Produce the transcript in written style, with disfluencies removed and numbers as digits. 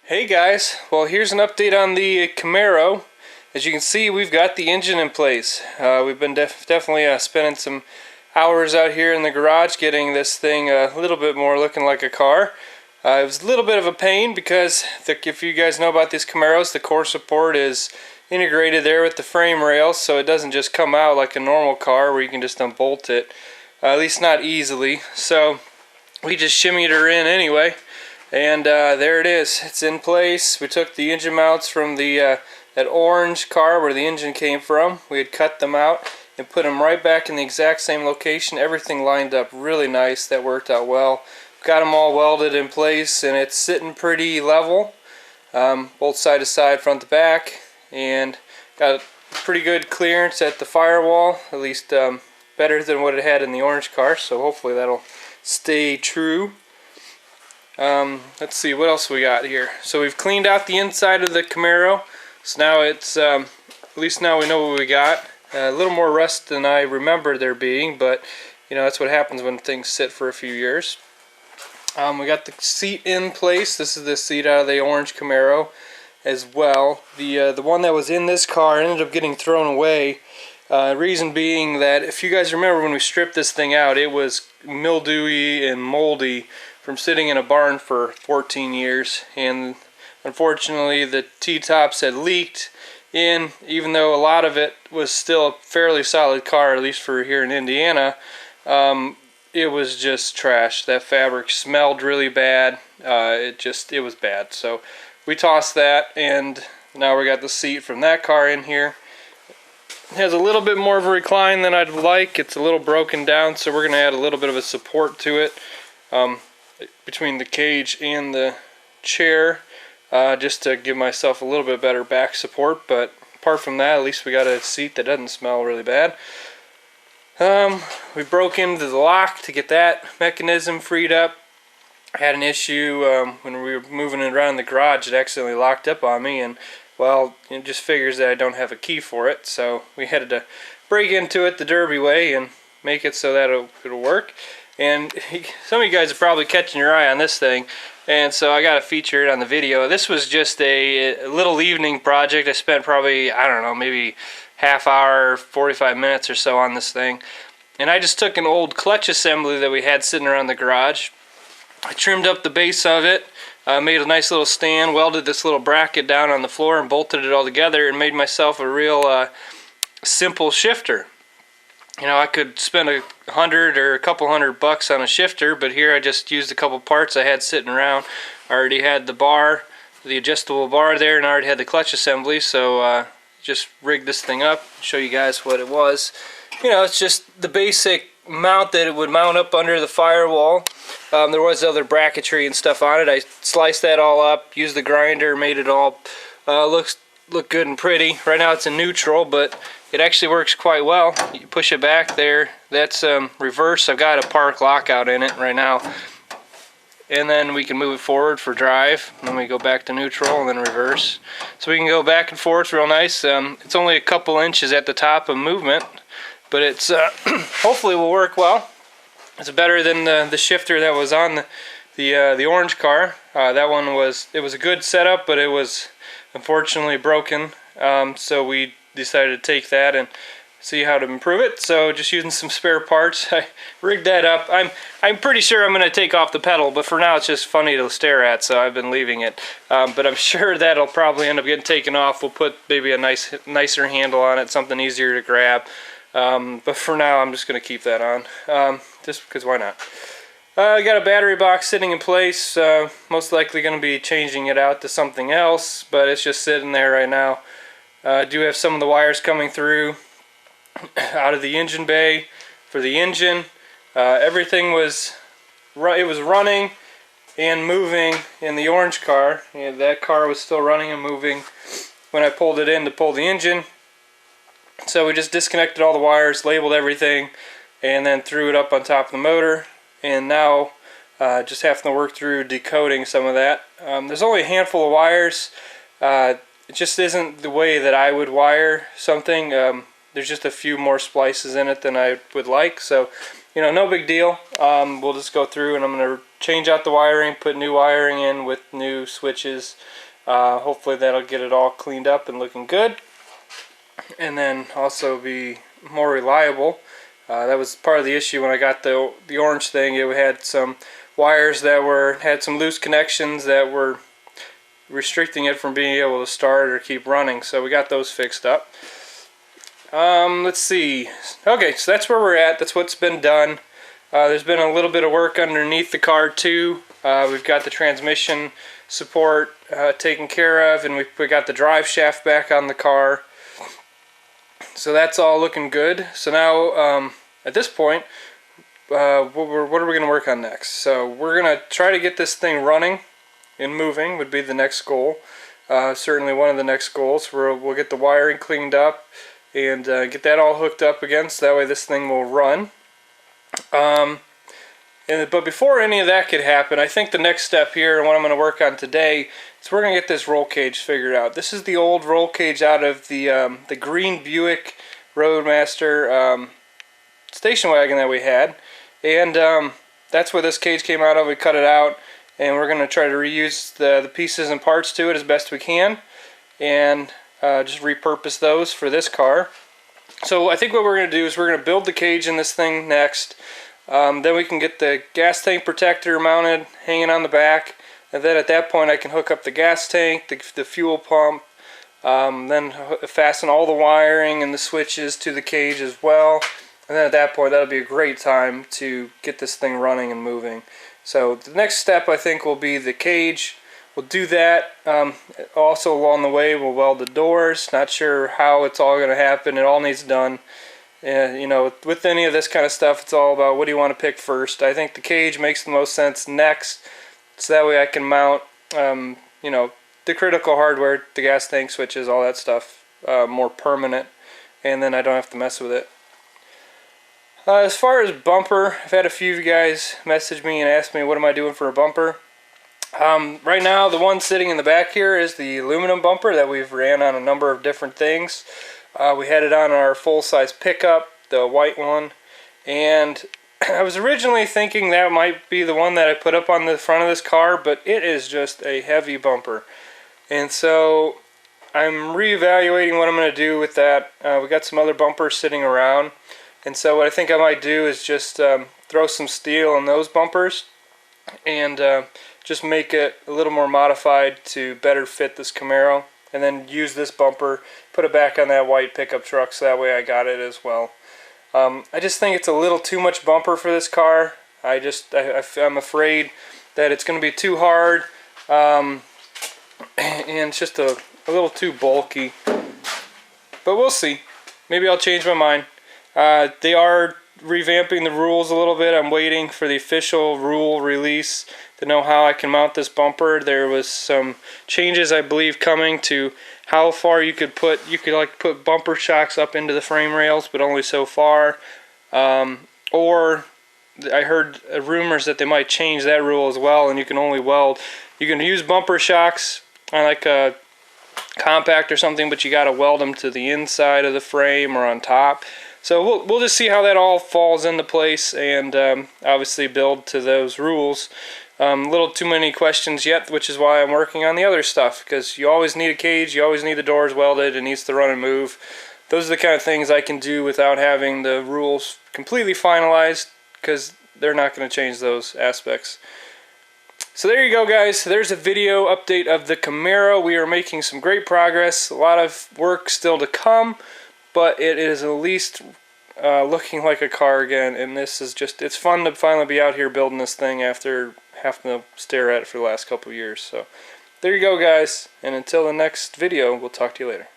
Hey guys, well here's an update on the Camaro. As you can see, we've got the engine in place. We've been definitely spending some hours out here in the garage getting this thing a little bit more looking like a car. It was a little bit of a pain because if you guys know about these Camaros, the core support is integrated there with the frame rails, so it doesn't just come out like a normal car where you can just unbolt it, at least not easily. So we just shimmied her in anyway. And there it is. It's in place. We took the engine mounts from the that orange car where the engine came from. We had cut them out and put them right back in the exact same location. Everything lined up really nice. That worked out well. Got them all welded in place, and it's sitting pretty level, both side to side, front to back, and got pretty good clearance at the firewall, at least better than what it had in the orange car. So hopefully that'll stay true. Let's see what else we got here. So we've cleaned out the inside of the Camaro, so now it's at least now we know what we got. A little more rust than I remember there being, but you know, that's what happens when things sit for a few years. We got the seat in place. This is the seat out of the orange Camaro as well. The one that was in this car ended up getting thrown away. Reason being that if you guys remember when we stripped this thing out, it was mildewy and moldy from sitting in a barn for 14 years, and unfortunately the T-tops had leaked in. Even though a lot of it was still a fairly solid car, at least for here in Indiana, it was just trash. That fabric smelled really bad. It was bad. So we tossed that, and now we got the seat from that car in here. It has a little bit more of a recline than I'd like. It's a little broken down, so we're going to add a little bit of a support to it between the cage and the chair, just to give myself a little bit better back support. But apart from that, at least we got a seat that doesn't smell really bad. We broke into the lock to get that mechanism freed up. I had an issue when we were moving it around the garage. It accidentally locked up on me, and well, it just figures that I don't have a key for it, so we had to break into it the derby way and make it so that it'll work. And some of you guys are probably catching your eye on this thing, and so I got to feature it on the video. This was just a little evening project. I spent probably, I don't know, maybe half hour, 45 minutes or so on this thing. And I just took an old clutch assembly that we had sitting around the garage. I trimmed up the base of it, made a nice little stand, welded this little bracket down on the floor and bolted it all together, and made myself a real simple shifter. You know, I could spend $100 or a couple $100 on a shifter, but here I just used a couple parts I had sitting around. I already had the bar, the adjustable bar there, and I already had the clutch assembly, so just rigged this thing up, show you guys what it was. You know, it's just the basic mount that it would mount up under the firewall. There was other bracketry and stuff on it. I sliced that all up, used the grinder, made it all look good and pretty. Right now it's in neutral, but it actually works quite well. You push it back there. That's reverse. I've got a park lockout in it right now. And then we can move it forward for drive. And then we go back to neutral and then reverse. So we can go back and forth real nice. It's only a couple inches at the top of movement, but it's hopefully will work well. It's better than the shifter that was on the orange car. That one was a good setup, but it was unfortunately broken. So we decided to take that and see how to improve it. So just using some spare parts, I rigged that up. I'm pretty sure I'm going to take off the pedal, but for now it's just funny to stare at, so I've been leaving it. But I'm sure that'll probably end up getting taken off. We'll put maybe a nicer handle on it, something easier to grab. But for now I'm just going to keep that on, just because why not. I got a battery box sitting in place. Most likely going to be changing it out to something else, but it's just sitting there right now. I do have some of the wires coming through out of the engine bay for the engine. Everything was running and moving in the orange car. And that car was still running and moving when I pulled it in to pull the engine. So we just disconnected all the wires, labeled everything, and then threw it up on top of the motor. And now just having to work through decoding some of that. There's only a handful of wires. It just isn't the way that I would wire something. there's just a few more splices in it than I would like. So, you know, no big deal. We'll just go through and I'm going to change out the wiring, put new wiring in with new switches. Hopefully that'll get it all cleaned up and looking good. And then also be more reliable. That was part of the issue when I got the orange thing. It had some wires that had some loose connections that were restricting it from being able to start or keep running. So we got those fixed up. Let's see. Okay, so that's where we're at. That's what's been done. There's been a little bit of work underneath the car too. We've got the transmission support taken care of, and we got the drive shaft back on the car. So that's all looking good. So now, at this point, what are we going to work on next? So we're going to try to get this thing running and moving would be the next goal. Certainly one of the next goals. We'll get the wiring cleaned up and get that all hooked up again, so that way this thing will run. But before any of that could happen, I think the next step here and what I'm going to work on today is we're going to get this roll cage figured out. This is the old roll cage out of the green Buick Roadmaster station wagon that we had, and that's where this cage came out of. We cut it out, and we're going to try to reuse the pieces and parts to it as best we can, and just repurpose those for this car. So I think what we're going to do is we're going to build the cage in this thing next. Then we can get the gas tank protector mounted, hanging on the back, and then at that point I can hook up the gas tank, the fuel pump, then fasten all the wiring and the switches to the cage as well. And then at that point that'll be a great time to get this thing running and moving. So the next step I think will be the cage. We'll do that. Also along the way we'll weld the doors. Not sure how it's all going to happen. It all needs done. And you know, with any of this kind of stuff, it's all about what do you want to pick first. I think the cage makes the most sense next, so that way I can mount you know, the critical hardware, the gas tank switches, all that stuff, more permanent, and then I don't have to mess with it. As far as bumper, I've had a few of you guys message me and ask me what am I doing for a bumper. Right now the one sitting in the back here is the aluminum bumper that we've ran on a number of different things. We had it on our full-size pickup, the white one, and I was originally thinking that might be the one that I put up on the front of this car, but it is just a heavy bumper. And so I'm reevaluating what I'm going to do with that. We got some other bumpers sitting around, and so what I think I might do is just throw some steel on those bumpers and just make it a little more modified to better fit this Camaro, and then use this bumper, put it back on that white pickup truck, so that way I got it as well. I just think it's a little too much bumper for this car. I'm afraid that it's going to be too hard, and it's just a little too bulky. But we'll see. Maybe I'll change my mind. They are revamping the rules a little bit. I'm waiting for the official rule release to know how I can mount this bumper. There was some changes, I believe, coming to how far you could put bumper shocks up into the frame rails, but only so far. Or I heard rumors that they might change that rule as well, and you can only weld. You can use bumper shocks on like a compact or something, but you got to weld them to the inside of the frame or on top. So we'll just see how that all falls into place, and obviously build to those rules. A little too many questions yet, which is why I'm working on the other stuff, because you always need a cage, you always need the doors welded, it needs to run and move. Those are the kind of things I can do without having the rules completely finalized, because they're not going to change those aspects. So there you go, guys. There's a video update of the Camaro. We are making some great progress. A lot of work still to come, but it is at least looking like a car again, and this is just, it's fun to finally be out here building this thing after having to stare at it for the last couple of years. So there you go, guys, and until the next video, we'll talk to you later.